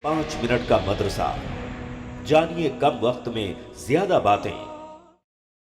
5 minute का मदरसा, जानिए कम वक्त में ज्यादा बातें।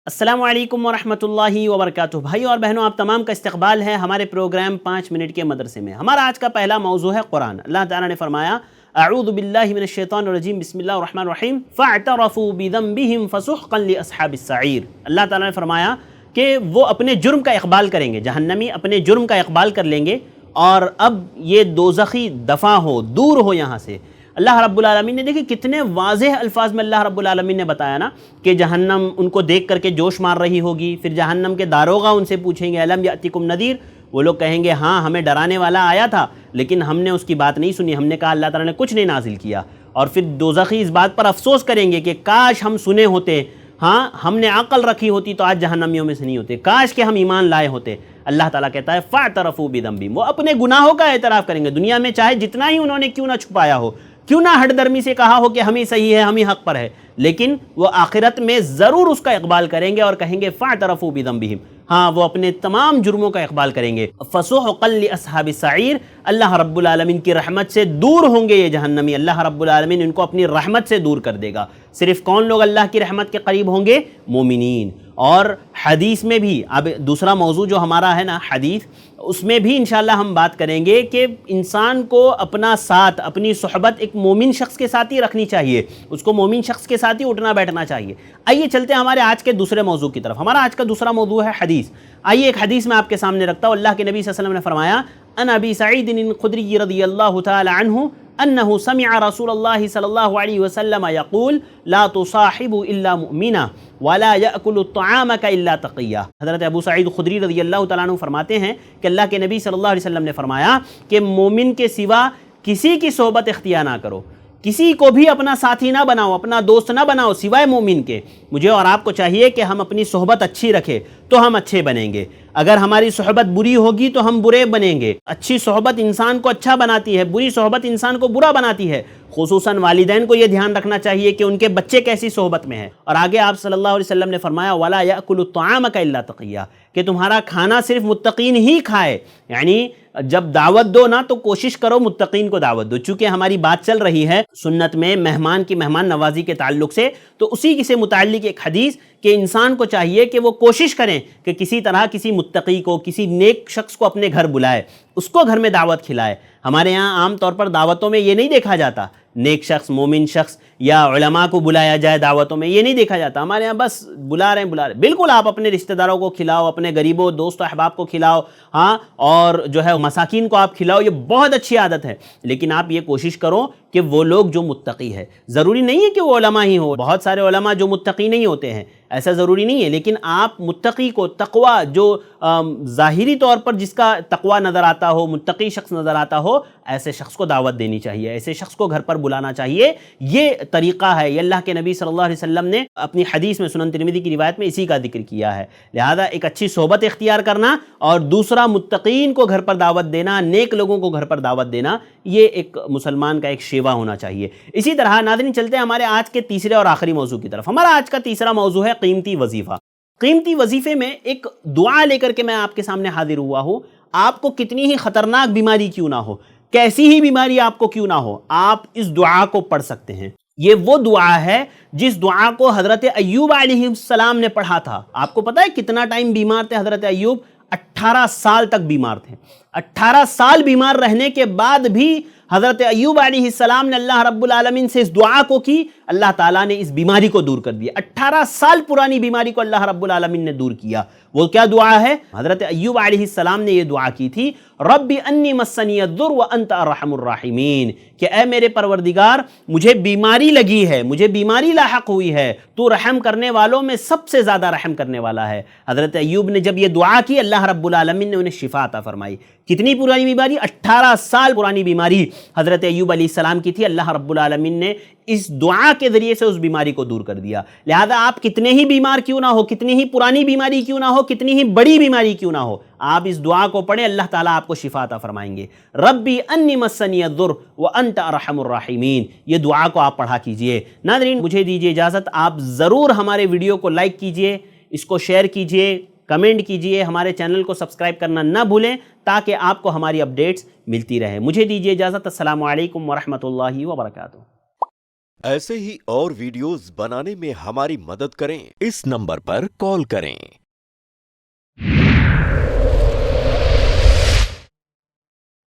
अस्सलामु अलैकुम वरहमतुल्लाहि वबरकातुहू। भाई और बहनों, आप तमाम का इस्तकबाल है हमारे प्रोग्राम 5 मिनट के मदरसे में। हमारा आज का पहला मौजू है कुरान। अल्लाह ताला ने फरमाया, अऊज़ु बिल्लाहि मिनश शैतानिर रजीम, बिस्मिल्लाहिर रहमानिर रहीम, फ़अतरफ़ू बिज़ंबिहिम फ़सुहक़न लिअस्हाबिस सईर। अल्लाह ताला ने फरमाया कि वो अपने जुर्म का इक़बाल करेंगे, जहन्नमी अपने जुर्म का इक़बाल कर लेंगे और अब ये दोज़खी दफ़ा हो, दूर हो यहाँ से। अल्लाह रब्बुल आलमीन ने, देखिए कितने वाज़ेह अल्फाज में अल्लाह रब्बुल आलमीन ने बताया ना कि जहन्नम उनको देख करके जोश मार रही होगी। फिर जहन्नम के दारोगा उनसे पूछेंगे, अलम यातिकुम नदीर। वो लोग कहेंगे, हाँ हमें डराने वाला आया था लेकिन हमने उसकी बात नहीं सुनी, हमने कहा अल्लाह ताला ने कुछ नहीं नाजिल किया। और फिर दोज़खी इस बात पर अफसोस करेंगे कि काश हम सुने होते, हाँ हमने अक़ल रखी होती तो आज जहन्नमियों में से नहीं होते, काश के हम ईमान लाए होते। अल्लाह ताला कहता है फ़अतरफ़ू बिज़ंबिहिम, वो अपने गुनाहों का एतराफ़ करेंगे। दुनिया में चाहे जितना ही उन्होंने क्यों ना छुपाया हो, क्यों ना हठधर्मी से कहा हो कि हम ही सही है, हम ही हक़ पर है, लेकिन वो आखिरत में ज़रूर उसका इक़बाल करेंगे और कहेंगे फ़अतरफ़ू बिज़ंबिहिम, हाँ वो अपने तमाम जुर्मों का इक़बाल करेंगे। फ़सुहक़न लिअस्हाबिस सईर, अल्लाह रब्बुल आलमीन की रहमत से दूर होंगे ये जहन्नमी। अल्लाह रब्बुल आलमीन इनको अपनी रहमत से दूर कर देगा। सिर्फ़ कौन लोग अल्लाह की रहमत के करीब होंगे? मोमिनीन। और हदीस में भी, अब दूसरा मौजू जो हमारा है ना हदीस, उसमें भी इंशाअल्लाह हम बात करेंगे कि इंसान को अपना साथ, अपनी सोहबत एक मोमिन शख्स के साथ ही रखनी चाहिए, उसको मोमिन शख्स के साथ ही उठना बैठना चाहिए। आइए चलते हैं हमारे आज के दूसरे मौजू की तरफ। हमारा आज का दूसरा मौजू है हदीस। आइए एक हदीस मैं आपके सामने रखता हूँ। अल्लाह के नबी सल्लल्लाहु अलैहि वसल्लम ने फरमाया, अन अबी सईद खुदरी रज़ियल्लाहु तआला अन्हु अन्नहु समिअ रसूलल्लाहि सल्लल्लाहु अलैहि वसल्लम यक़ूल ला तुसाहिबु इल्ला मुअमिना वला यअकुलु त्तआमक इल्ला तक़िया। हज़रत अबू सईद खुदरी रज़ियल्लाहु तआला अन्हु फरमाते हैं कि अल्लाह के नबी सल्लल्लाहु अलैहि वसल्लम ने फरमाया कि मोमिन के सिवा किसी की सोहबत इख्तियार ना करो, किसी को भी अपना साथी ना बनाओ, अपना दोस्त ना बनाओ सिवाय मोमिन के। मुझे और आपको चाहिए कि हम अपनी सोहबत अच्छी रखें तो हम अच्छे बनेंगे, अगर हमारी सोहबत बुरी होगी तो हम बुरे बनेंगे। अच्छी सोहबत इंसान को अच्छा बनाती है, बुरी सोहबत इंसान को बुरा बनाती है। खुसूसन वालिदैन को यह ध्यान रखना चाहिए कि उनके बच्चे कैसी सोहबत में है। और आगे आप सल्लल्लाहु अलैहि वसल्लम ने फरमाया, वला याकुलु त्तआमक इल्ला तक़िया, कि तुम्हारा खाना सिर्फ मुत्तकीन ही खाए। यानी जब दावत दो ना तो कोशिश करो मुत्तकीन को दावत दो। चूँकि हमारी बात चल रही है सुन्नत में मेहमान की मेहमान नवाजी के ताल्लुक से, तो उसी से मुताल्लिक एक हदीस कि इंसान को चाहिए कि वो कोशिश करें कि किसी तरह किसी मुत्तकी को, किसी नेक शख्स को अपने घर बुलाए, उसको घर में दावत खिलाए। हमारे यहाँ आम तौर पर दावतों में ये नहीं देखा जाता नेक शख्स, मोमिन शख्स या उलमा को बुलाया जाए दावतों में, ये नहीं देखा जाता। हमारे यहाँ बस बुला रहे हैं। बिल्कुल आप अपने रिश्तेदारों को खिलाओ, अपने गरीबों दोस्तों अहबाब को खिलाओ, हाँ, और जो है मसाकीन को आप खिलाओ, ये बहुत अच्छी आदत है। लेकिन आप ये कोशिश करो कि वो लोग जो मुत्तकी है, ज़रूरी नहीं है कि वो उलमा ही हो, बहुत सारे उलमा जो मुत्तकी नहीं होते हैं, ऐसा ज़रूरी नहीं है। लेकिन आप मुत्तकी को, तक़वा जो ज़ाहिरी तौर पर जिसका तक़वा नज़र आता हो, मुत्तकी शख्स नज़र आता हो, ऐसे शख्स को दावत देनी चाहिए, ऐसे शख्स को घर पर बुलाना चाहिए। ये तरीक़ा है, ये अल्लाह के नबी सल्लल्लाहु अलैहि वसल्लम ने अपनी हदीस में, सुनन तिरमिज़ी की रिवायत में इसी का जिक्र किया है। लिहाजा एक अच्छी सोहबत इख्तियार करना और दूसरा मुत्तकीन को घर पर दावत देना, नेक लोगों को घर पर दावत देना, ये एक मुसलमान का एक शेवा होना चाहिए। इसी तरह नाज़रीन चलते हैं हमारे आज के तीसरे और आखिरी मौजू की तरफ। हमारा आज का तीसरा मौजू है कीमती वजीफ़ा। कीमती वजीफ़े में एक दुआ लेकर के मैं आपके सामने हाजिर हुआ हूँ। आपको कितनी ही ख़तरनाक बीमारी क्यों ना हो, कैसी ही बीमारी आपको क्यों ना हो, आप इस दुआ को पढ़ सकते हैं। ये वो दुआ है जिस दुआ को हज़रत अय्यूब अलैहिस्सलाम ने पढ़ा था। आपको पता है कितना टाइम बीमार थे हज़रत अय्यूब? 18 साल तक बीमार थे। 18 साल बीमार रहने के बाद भी हज़रत अय्यूब अलैहिस्सलाम ने अल्लाह रब्बुल आलमीन से इस दुआ को की, अल्लाह ताला ने इस बीमारी को दूर कर दिया। 18 साल पुरानी बीमारी को अल्लाह रब्बुल आलमीन ने दूर किया। वो क्या दुआ है? हज़रत अय्यूब अलैहिस्सलाम ने ये दुआ की थी, रब्बी अन्नी मस्सनी अद्दुर व अंत अर्हमुर राहिमीन, कि ऐ मेरे परवरदिगार, मुझे बीमारी लगी है, मुझे बीमारी लाहक हुई है, तू रहम करने वालों में सबसे ज़्यादा रहम करने वाला है। हज़रत अय्यूब ने जब ये दुआ की, अल्लाह रब्बुल आलमीन ने उन्हें शिफा अता फरमाई। कितनी पुरानी बीमारी? 18 साल पुरानी बीमारी हज़रत अय्यूब अलैहिस्सलाम की थी। अल्लाह रब्बुल आलमीन ने इस दुआ के ज़रिए से उस बीमारी को दूर कर दिया। लिहाजा आप कितने ही बीमार क्यों ना हो, कितनी ही पुरानी बीमारी क्यों ना हो, कितनी ही बड़ी बीमारी क्यों ना हो, आप इस दुआ को पढ़ें, अल्लाह ताला आपको शिफा अता फरमाएंगे। रब्बी अन्नी मस्सनी अद्दुर व अंत अर्हमुर राहिमीन, ये दुआ को आप पढ़ा कीजिए। नाज़रीन मुझे दीजिए इजाज़त, आप ज़रूर हमारे वीडियो को लाइक कीजिए, इसको शेयर कीजिए, कमेंट कीजिए, हमारे चैनल को सब्सक्राइब करना ना भूलें تاکہ آپ کو ہماری اپڈیٹس ملتی رہے. مجھے دیجیے اجازت. السلام علیکم ورحمۃ اللہ وبرکاتہ. ایسے ہی اور ویڈیوز بنانے میں ہماری مدد کریں. اس نمبر پر کال کریں.